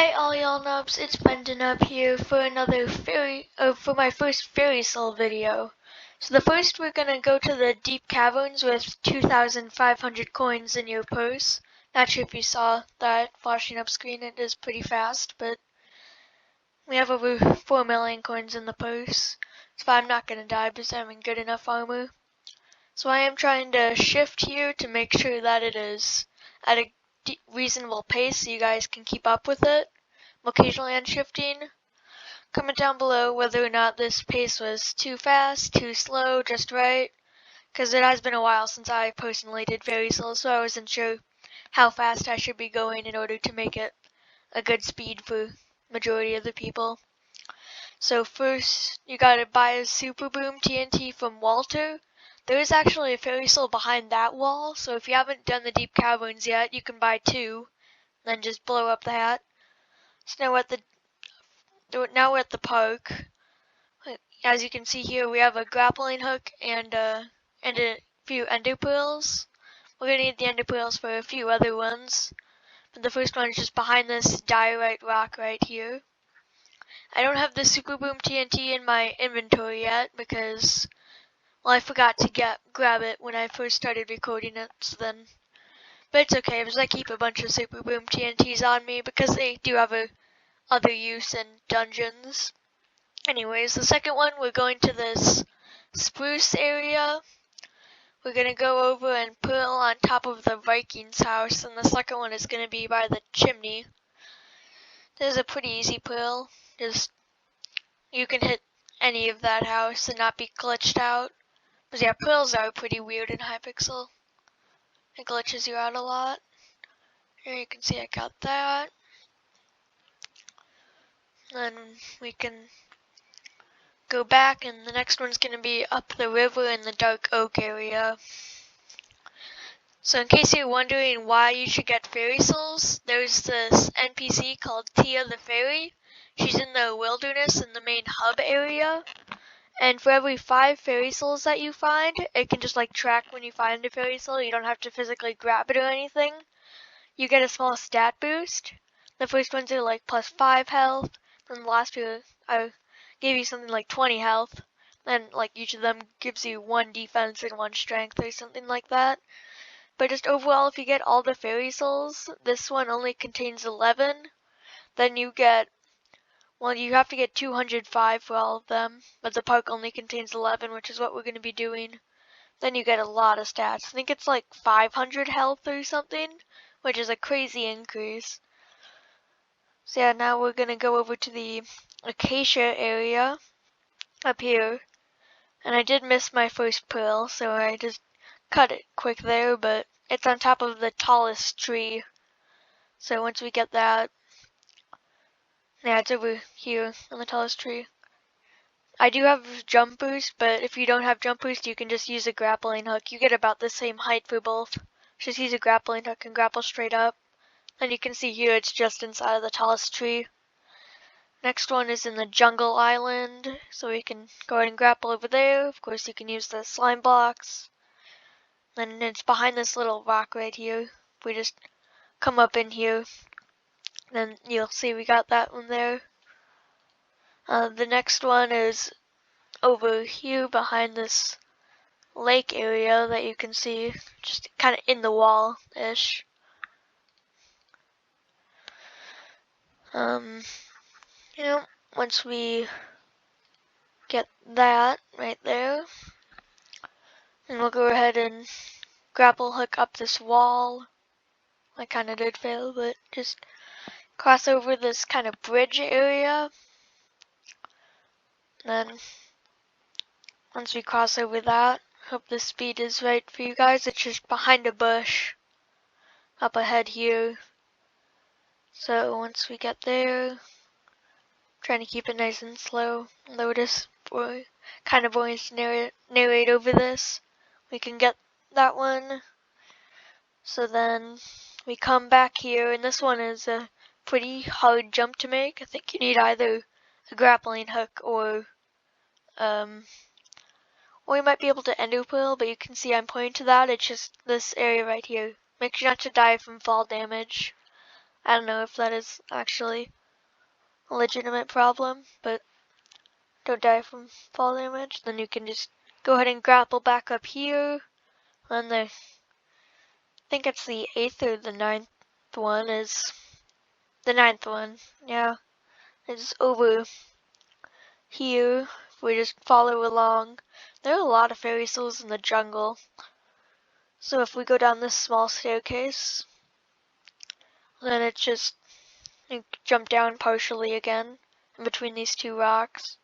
Hi all y'all nubs, it's Brendan up here for another for my first fairy soul video. So the first we're gonna go to the Deep Caverns with 2,500 coins in your purse. Not sure if you saw that flashing up screen, it is pretty fast, but we have over 4 million coins in the purse. So I'm not gonna die because I'm in good enough armor. So I am trying to shift here to make sure that it is at a reasonable pace so you guys can keep up with it. I'm occasionally unshifting. Comment down below whether or not this pace was too fast, too slow, just right, because it has been a while since I personally did fairy souls, so I wasn't sure how fast I should be going in order to make it a good speed for majority of the people. So first, you gotta buy a Super Boom TNT from Walter. There is actually a fairy soul behind that wall, so if you haven't done the Deep Caverns yet, you can buy 2, then just blow up the hat. So now we're at the park. As you can see here, we have a grappling hook and a few ender pearls. We're gonna need the ender pearls for a few other ones. But the first one is just behind this diorite rock right here. I don't have the Super Boom TNT in my inventory yet because, well, I forgot to grab it when I first started recording it. But it's okay because I keep a bunch of Super Boom TNTs on me because they do have other use in dungeons. Anyways, the second one, we're going to this spruce area. We're going to go over and pearl on top of the Viking's house, and the second one is going to be by the chimney. This is a pretty easy pearl. You can hit any of that house and not be glitched out. But yeah, pearls are pretty weird in Hypixel. It glitches you out a lot. Here you can see I got that. Then we can go back, and the next one's going to be up the river in the Dark Oak area. So in case you're wondering why you should get fairy souls, there's this NPC called Tia the Fairy. She's in the wilderness in the main hub area. And for every 5 fairy souls that you find, it can just like track when you find a fairy soul. You don't have to physically grab it or anything. You get a small stat boost. The first ones are like plus 5 health. Then the last few gave you something like 20 health. Then like each of them gives you 1 defense and 1 strength or something like that. But just overall, if you get all the fairy souls, this one only contains 11. Then you get, well, you have to get 205 for all of them. But the park only contains 11, which is what we're going to be doing. Then you get a lot of stats. I think it's like 500 health or something, which is a crazy increase. So yeah, now we're going to go over to the acacia area up here. And I did miss my first pearl, so I just cut it quick there, but it's on top of the tallest tree. So once we get that, yeah, it's over here on the tallest tree. I do have jump boost, but if you don't have jump boost, you can just use a grappling hook. You get about the same height for both. Just use a grappling hook and grapple straight up. And you can see here it's just inside of the tallest tree. Next one is in the jungle island, so we can go ahead and grapple over there. Of course, you can use the slime blocks. And it's behind this little rock right here. If we just come up in here, then you'll see we got that one there. The next one is over here behind this lake area that you can see, just kind of in the wall-ish. Once we get that right there, and we'll go ahead and grapple hook up this wall. I kind of did fail, but just cross over this kind of bridge area. Then once we cross over that, hope the speed is right for you guys. It's just behind a bush up ahead here. So once we get there, trying to keep it nice and slow. Lotus for kind of boring to narrate over this. We can get that one. So then we come back here, and this one is a pretty hard jump to make. I think you need either a grappling hook or you might be able to ender pearl, but you can see I'm pointing to that. It's just this area right here. Make sure not to die from fall damage. I don't know if that is actually a legitimate problem, but don't die from fall damage. Then you can just go ahead and grapple back up here. Then I think it's the 8th or the 9th one is the 9th one. Yeah, it's over here. If we just follow along, there are a lot of fairy souls in the jungle. So if we go down this small staircase, then it's just you jump down partially again in between these two rocks.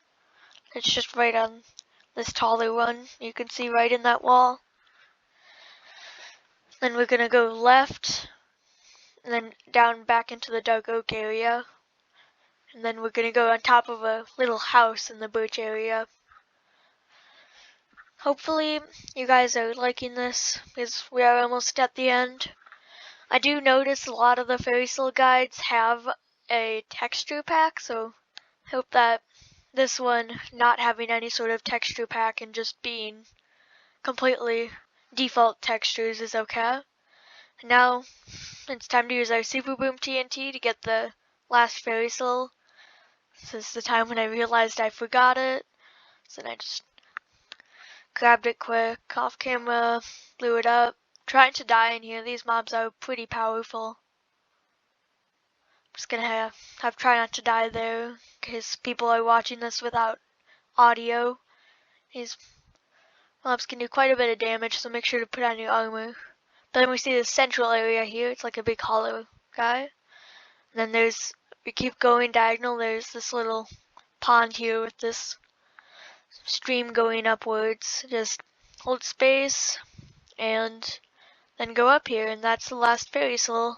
It's just right on this taller one. You can see right in that wall. Then we're gonna go left, and then down back into the dark oak area. And then we're gonna go on top of a little house in the birch area. Hopefully you guys are liking this, because we are almost at the end. I do notice a lot of the fairy soul guides have a texture pack, so I hope that this one not having any sort of texture pack and just being completely default textures is okay. Now it's time to use our Super Boom TNT to get the last fairy soul. This is the time when I realized I forgot it, so then I just grabbed it quick, off camera, blew it up. Trying to die in here, these mobs are pretty powerful. I'm just gonna have try not to die there, because people are watching this without audio. These mobs can do quite a bit of damage, so make sure to put on your armor. But then we see the central area here, it's like a big hollow guy. And then there's, we keep going diagonal, there's this little pond here with this stream going upwards. Just hold space and then go up here, and that's the last fairy soul.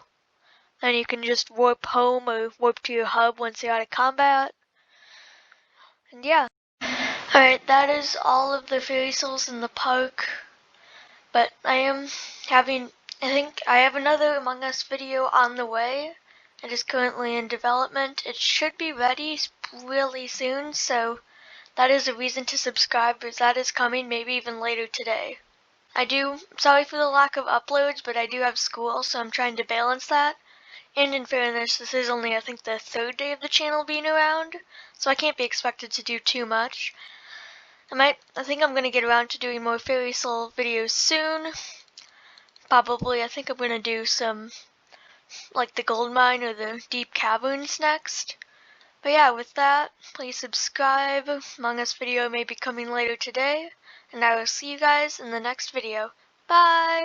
Then you can just warp home or warp to your hub once you're out of combat. And yeah. Alright, that is all of the fairy souls in the park. But I think I have another Among Us video on the way. It is currently in development. It should be ready really soon, so that is a reason to subscribe, because that is coming maybe even later today. Sorry for the lack of uploads, but I do have school, so I'm trying to balance that. And in fairness, this is only, I think, the 3rd day of the channel being around, so I can't be expected to do too much. I think I'm going to get around to doing more fairy soul videos soon. Probably, I think I'm going to do some, like the gold mine or the deep caverns next. But yeah, with that, please subscribe. Among Us video may be coming later today, and I will see you guys in the next video. Bye!